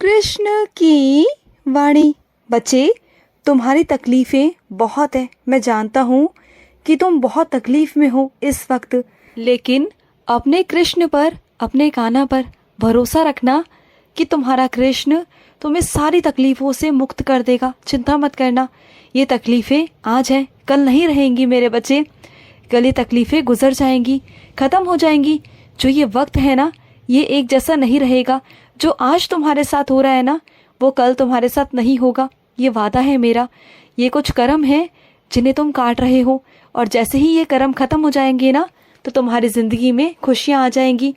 कृष्ण की वाणी। बच्चे, तुम्हारी तकलीफ़ें बहुत है। मैं जानता हूँ कि तुम बहुत तकलीफ़ में हो इस वक्त, लेकिन अपने कृष्ण पर, अपने कान्हा पर भरोसा रखना कि तुम्हारा कृष्ण तुम्हें सारी तकलीफ़ों से मुक्त कर देगा। चिंता मत करना। ये तकलीफ़ें आज हैं, कल नहीं रहेंगी मेरे बच्चे। कल ये तकलीफ़ें गुजर जाएंगी, ख़त्म हो जाएंगी। जो ये वक्त है ना, ये एक जैसा नहीं रहेगा। जो आज तुम्हारे साथ हो रहा है ना, वो कल तुम्हारे साथ नहीं होगा। ये वादा है मेरा। ये कुछ कर्म है जिन्हें तुम काट रहे हो, और जैसे ही ये कर्म ख़त्म हो जाएंगे ना, तो तुम्हारी ज़िंदगी में खुशियाँ आ जाएंगी।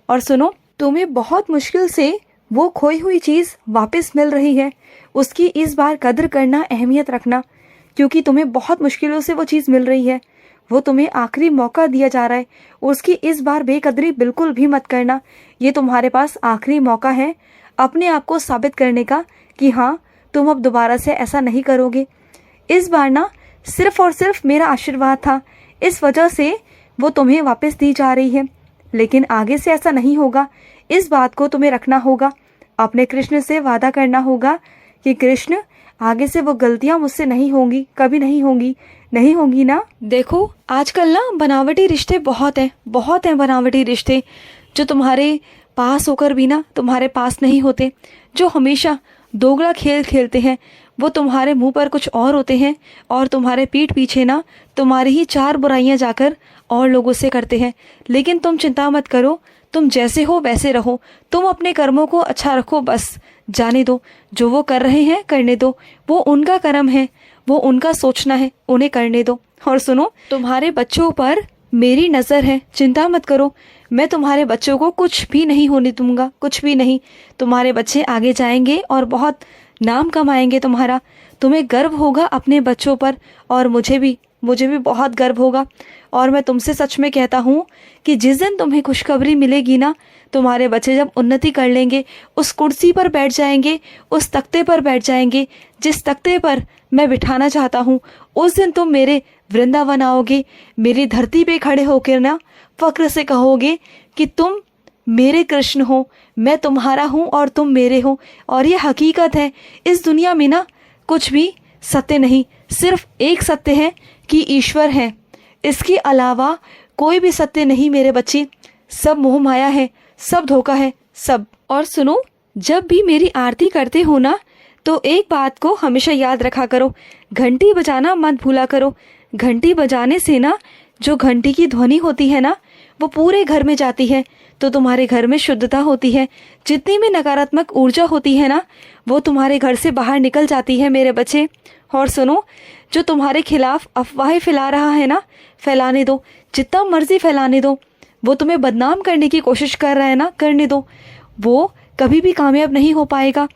और सुनो, तुम्हें बहुत मुश्किल से वो खोई हुई चीज़ वापस मिल रही है। उसकी इस बार कदर करना, अहमियत रखना, क्योंकि तुम्हें बहुत मुश्किलों से वो चीज़ मिल रही है। वो तुम्हें आखिरी मौका दिया जा रहा है। उसकी इस बार बेकदरी बिल्कुल भी मत करना। ये तुम्हारे पास आखिरी मौका है अपने आप को साबित करने का कि हाँ, तुम अब दोबारा से ऐसा नहीं करोगे। इस बार ना सिर्फ और सिर्फ मेरा आशीर्वाद था, इस वजह से वो तुम्हें वापस दी जा रही है। लेकिन आगे से ऐसा नहीं होगा। इस बात को तुम्हें रखना होगा। अपने कृष्ण से वादा करना होगा कि कृष्ण, आगे से वो गलतियां मुझसे नहीं होंगी, कभी नहीं होंगी। नहीं होंगी ना। देखो, आजकल ना बनावटी रिश्ते बहुत हैं बनावटी रिश्ते, जो तुम्हारे पास होकर भी ना तुम्हारे पास नहीं होते, जो हमेशा दोगला खेल खेलते हैं। वो तुम्हारे मुंह पर कुछ और होते हैं, और तुम्हारे पीठ पीछे ना तुम्हारी ही चार बुराइयां जाकर और लोगों से करते हैं। लेकिन तुम चिंता मत करो, तुम जैसे हो वैसे रहो। तुम अपने कर्मों को अच्छा रखो, बस जाने दो। जो वो कर रहे हैं करने दो, वो उनका कर्म है, वो उनका सोचना है, उन्हें करने दो। और सुनो, तुम्हारे बच्चों पर मेरी नज़र है, चिंता मत करो। मैं तुम्हारे बच्चों को कुछ भी नहीं होने दूंगा, कुछ भी नहीं। तुम्हारे बच्चे आगे जाएंगे और बहुत नाम कमाएंगे तुम्हारा। तुम्हें गर्व होगा अपने बच्चों पर, और मुझे भी बहुत गर्व होगा। और मैं तुमसे सच में कहता हूँ कि जिस दिन तुम्हें खुशखबरी मिलेगी ना, तुम्हारे बच्चे जब उन्नति कर लेंगे, उस कुर्सी पर बैठ जाएंगे, उस तख्ते पर बैठ जाएंगे जिस तख्ते पर मैं बिठाना चाहता हूँ, उस दिन तुम मेरे वृंदावन आओगे। मेरी धरती पे खड़े होकर ना फक्र से कहोगे कि तुम मेरे कृष्ण हो, मैं तुम्हारा हूँ और तुम मेरे हो। और ये हकीकत है। इस दुनिया में ना कुछ भी सत्य नहीं, सिर्फ एक सत्य है कि ईश्वर है। इसके अलावा कोई भी सत्य नहीं मेरे बच्चे। सब मोह माया है, सब धोखा है, सब। और सुनो, जब भी मेरी आरती करते हो ना, तो एक बात को हमेशा याद रखा करो, घंटी बजाना मत भूला करो। घंटी बजाने से ना जो घंटी की ध्वनि होती है ना, वो पूरे घर में जाती है, तो तुम्हारे घर में शुद्धता होती है। जितनी भी नकारात्मक ऊर्जा होती है ना, वो तुम्हारे घर से बाहर निकल जाती है मेरे बच्चे। और सुनो, जो तुम्हारे खिलाफ अफवाहें फैला रहा है ना, फैलाने दो, जितना मर्जी फैलाने दो। वो तुम्हें बदनाम करने की कोशिश कर रहा है ना, करने दो। वो कभी भी कामयाब नहीं हो पाएगा।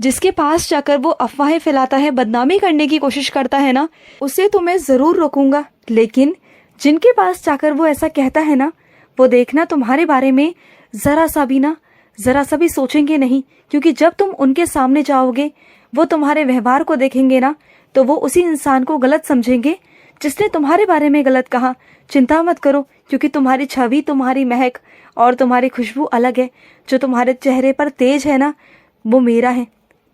जिसके पास जाकर वो अफवाहें फैलाता है, बदनामी करने की कोशिश करता है ना, उसे तो मैं ज़रूर रोकूंगा। लेकिन जिनके पास जाकर वो ऐसा कहता है ना, वो देखना तुम्हारे बारे में ज़रा सा भी सोचेंगे नहीं। क्योंकि जब तुम उनके सामने जाओगे, वो तुम्हारे व्यवहार को देखेंगे ना, तो वो उसी इंसान को गलत समझेंगे जिसने तुम्हारे बारे में गलत कहा। चिंता मत करो, क्योंकि तुम्हारी छवि, तुम्हारी महक और तुम्हारी खुशबू अलग है। जो तुम्हारे चेहरे पर तेज है ना, वो मेरा है।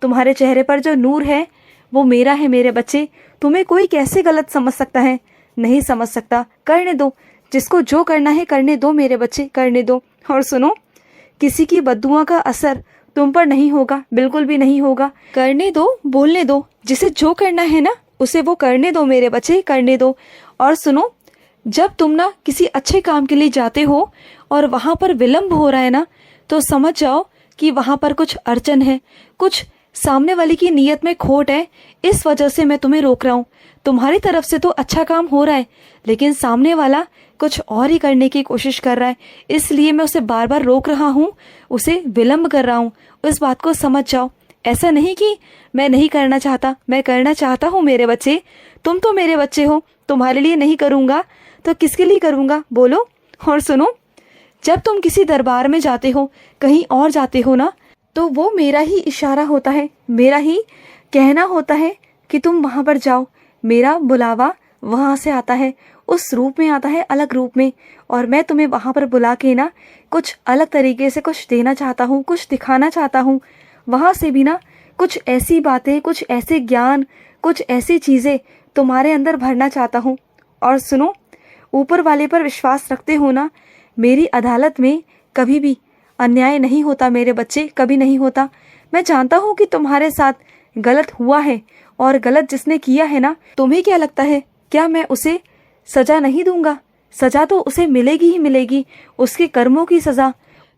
तुम्हारे चेहरे पर जो नूर है, वो मेरा है मेरे बच्चे। तुम्हें कोई कैसे गलत समझ सकता है? नहीं समझ सकता। करने दो, जिसको जो करना है करने दो मेरे बच्चे, करने दो। और सुनो, किसी की बद्दुआ का असर तुम पर नहीं होगा, बिल्कुल भी नहीं होगा। करने दो, बोलने दो, जिसे जो करना है ना, उसे वो करने दो मेरे बच्चे, करने दो। और सुनो, जब तुम ना किसी अच्छे काम के लिए जाते हो और वहाँ पर विलम्ब हो रहा है ना, तो समझ जाओ कि वहाँ पर कुछ अड़चन है, कुछ सामने वाले की नीयत में खोट है। इस वजह से मैं तुम्हें रोक रहा हूँ। तुम्हारी तरफ से तो अच्छा काम हो रहा है, लेकिन सामने वाला कुछ और ही करने की कोशिश कर रहा है, इसलिए मैं उसे बार बार रोक रहा हूँ, उसे विलम्ब कर रहा हूँ। इस बात को समझ जाओ। ऐसा नहीं कि मैं नहीं करना चाहता, मैं करना चाहता हूँ मेरे बच्चे। तुम तो मेरे बच्चे हो, तुम्हारे लिए नहीं करूँगा तो किसके लिए करूँगा, बोलो। और सुनो, जब तुम किसी दरबार में जाते हो, कहीं और जाते हो ना, तो वो मेरा ही इशारा होता है, मेरा ही कहना होता है कि तुम वहाँ पर जाओ। मेरा बुलावा वहाँ से आता है, उस रूप में आता है, अलग रूप में। और मैं तुम्हें वहाँ पर बुला के ना कुछ अलग तरीके से कुछ देना चाहता हूँ, कुछ दिखाना चाहता हूँ। वहाँ से भी ना कुछ ऐसी बातें, कुछ ऐसे ज्ञान, कुछ ऐसी चीज़ें तुम्हारे अंदर भरना चाहता हूँ। और सुनो, ऊपर वाले पर विश्वास रखते हो ना, मेरी अदालत में कभी भी अन्याय नहीं होता मेरे बच्चे, कभी नहीं होता। मैं जानता हूँ कि तुम्हारे साथ गलत हुआ है, और गलत जिसने किया है ना, तुम्हें क्या लगता है क्या मैं उसे सज़ा नहीं दूंगा? सज़ा तो उसे मिलेगी ही मिलेगी, उसके कर्मों की सज़ा।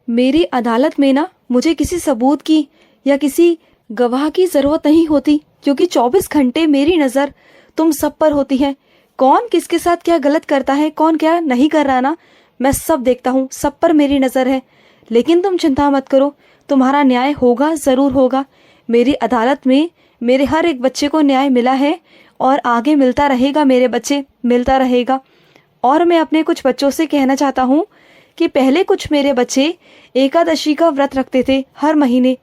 मेरी अदालत में ना मुझे किसी सबूत की या किसी गवाह की ज़रूरत नहीं होती, क्योंकि 24 घंटे मेरी नज़र तुम सब पर होती है। कौन किसके साथ क्या गलत करता है, कौन क्या नहीं कर रहा ना, मैं सब देखता हूँ, सब पर मेरी नज़र है। लेकिन तुम चिंता मत करो, तुम्हारा न्याय होगा, ज़रूर होगा। मेरी अदालत में मेरे हर एक बच्चे को न्याय मिला है और आगे मिलता रहेगा मेरे बच्चे, मिलता रहेगा। और मैं अपने कुछ बच्चों से कहना चाहता हूँ कि पहले कुछ मेरे बच्चे एकादशी का व्रत रखते थे हर महीने,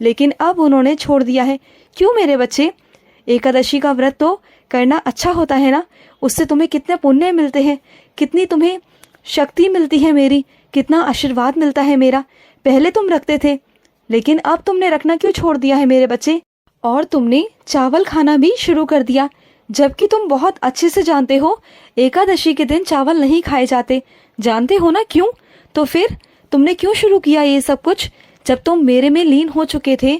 लेकिन अब उन्होंने छोड़ दिया है। क्यों मेरे बच्चे? एकादशी का व्रत तो करना अच्छा होता है ना, उससे तुम्हें कितने पुण्य मिलते हैं, कितनी तुम्हें शक्ति मिलती है मेरी, कितना आशीर्वाद मिलता है मेरा। पहले तुम रखते थे, लेकिन अब तुमने रखना क्यों छोड़ दिया है मेरे बच्चे? और तुमने चावल खाना भी शुरू कर दिया, जबकि तुम बहुत अच्छे से जानते हो एकादशी के दिन चावल नहीं खाए जाते। जानते हो ना क्यों? तो फिर तुमने क्यों शुरू किया ये सब कुछ? जब तुम मेरे में लीन हो चुके थे,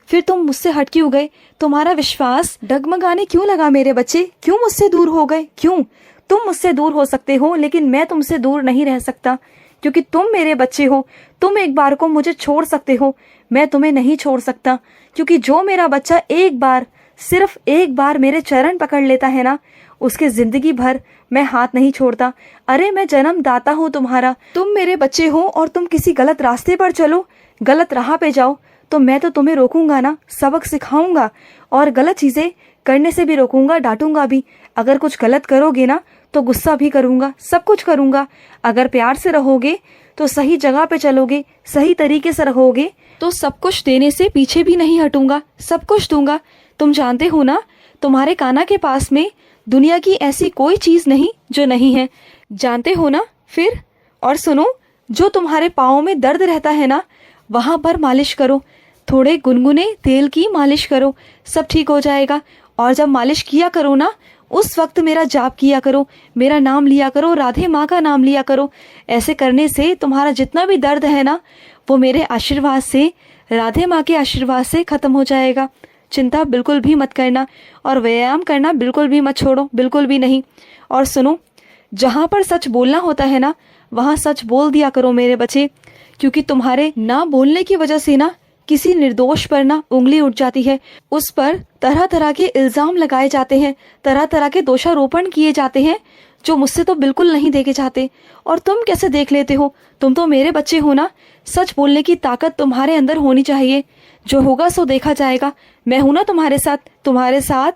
फिर तुम मुझसे हट क्यों गए? तुम्हारा विश्वास डगमगाने क्यों लगा मेरे बच्चे? क्यों मुझसे दूर हो गए? क्यों? तुम मुझसे दूर हो सकते हो, लेकिन मैं तुमसे दूर नहीं रह सकता, क्योंकि तुम मेरे बच्चे हो। तुम एक बार को मुझे छोड़ सकते हो, मैं तुम्हें नहीं छोड़ सकता, क्योंकि जो मेरा बच्चा एक बार, सिर्फ एक बार मेरे चरण पकड़ लेता है ना, उसके जिंदगी भर मैं हाथ नहीं छोड़ता। अरे मैं जन्मदाता हूँ तुम्हारा, तुम मेरे बच्चे हो, और तुम किसी गलत रास्ते पर चलो, गलत राह पे जाओ, तो मैं तो तुम्हें रोकूंगा ना, सबक सिखाऊंगा, और गलत चीज़ें करने से भी रोकूंगा, डांटूंगा भी। अगर कुछ गलत करोगे ना तो गुस्सा भी करूंगा, सब कुछ करूंगा। अगर प्यार से रहोगे तो सही जगह पे चलोगे, सही तरीके से रहोगे, तो सब कुछ देने से पीछे भी नहीं हटूंगा, सब कुछ दूंगा। तुम जानते हो ना, तुम्हारे काना के पास में दुनिया की ऐसी कोई चीज़ नहीं जो नहीं है, जानते हो ना? फिर और सुनो, जो तुम्हारे पाँव में दर्द रहता है ना, वहाँ पर मालिश करो, थोड़े गुनगुने तेल की मालिश करो, सब ठीक हो जाएगा। और जब मालिश किया करो ना, उस वक्त मेरा जाप किया करो, मेरा नाम लिया करो, राधे माँ का नाम लिया करो। ऐसे करने से तुम्हारा जितना भी दर्द है ना, वो मेरे आशीर्वाद से, राधे माँ के आशीर्वाद से ख़त्म हो जाएगा। चिंता बिल्कुल भी मत करना, और व्यायाम करना बिल्कुल भी मत छोड़ो, बिल्कुल भी नहीं। और सुनो, जहाँ पर सच बोलना होता है ना, वहाँ सच बोल दिया करो मेरे बच्चे, क्योंकि तुम्हारे ना बोलने की वजह से ना किसी निर्दोष पर ना उंगली उठ जाती है, उस पर तरह तरह के इल्ज़ाम लगाए जाते हैं, तरह तरह के दोषारोपण किए जाते हैं, जो मुझसे तो बिल्कुल नहीं देखे जाते। और तुम कैसे देख लेते हो? तुम तो मेरे बच्चे हो ना, सच बोलने की ताकत तुम्हारे अंदर होनी चाहिए। जो होगा सो देखा जाएगा। मैं हूं ना तुम्हारे साथ, तुम्हारे साथ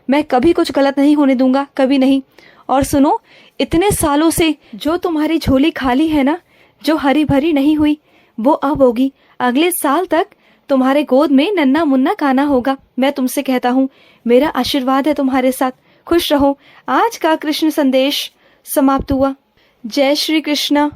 मैं कभी कुछ गलत नहीं होने दूंगा, कभी नहीं। और सुनो, इतने सालों से जो तुम्हारी झोली खाली है ना, जो हरी भरी नहीं हुई, वो अब होगी। अगले साल तक तुम्हारे गोद में नन्ना मुन्ना काना होगा। मैं तुमसे कहता हूँ, मेरा आशीर्वाद है तुम्हारे साथ। खुश रहो। आज का कृष्ण संदेश समाप्त हुआ। जय श्री कृष्ण।